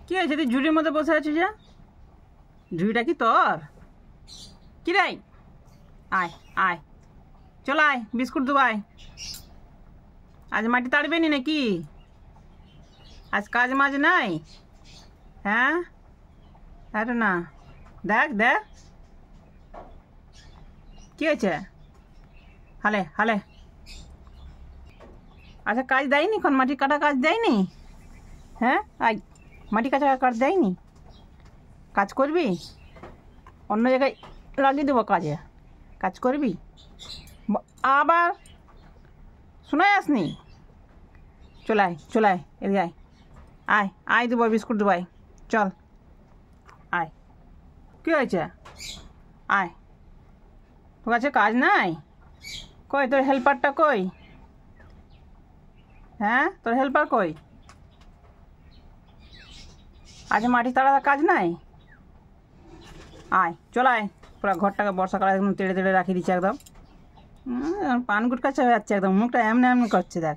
কি হয়েছে তুই ঝুড়ির মধ্যে বসে আছিস যে? ঝুড়িটা কি তোর? কি রে? আয় আয়, চল আয়, বিস্কুট দেবো আয়। আজ মাটি তাড়বে নি নাকি? আজ কাজ মাজ নাই? হ্যাঁ আরে না, দেখ দেখ কি হয়েছে, হালে হালে। আচ্ছা কাজ দেয়নি এখন, মাটি কাটা কাজ দেয়নি? হ্যাঁ আয়, মাটি কাটা কাজ দেয়নি, কাজ করবি? অন্য জায়গায় লাগিয়ে দেবো কাজে, কাজ করবি? আবার শোনাই আসনি? চলায় চলায়, এদিকে আয়, আয় আয় দেবো বিস্কুট দেবো, আয় চল আয়। কী হয়েছে? আয়, তোর কাছে কাজ নাই? কই তোর হেল্পারটা কই? হ্যাঁ তোর হেল্পার কই? আজ মাটি তাড়া কাজ নাই? আয় চল আয়, পুরো ঘরটাকে বর্ষাকালে একদম তেড়ে তেড়ে রাখিয়ে দিচ্ছে একদম, পান গুটকা হয়ে যাচ্ছে একদম, মুখটা এমনি এমনি করছে দেখ।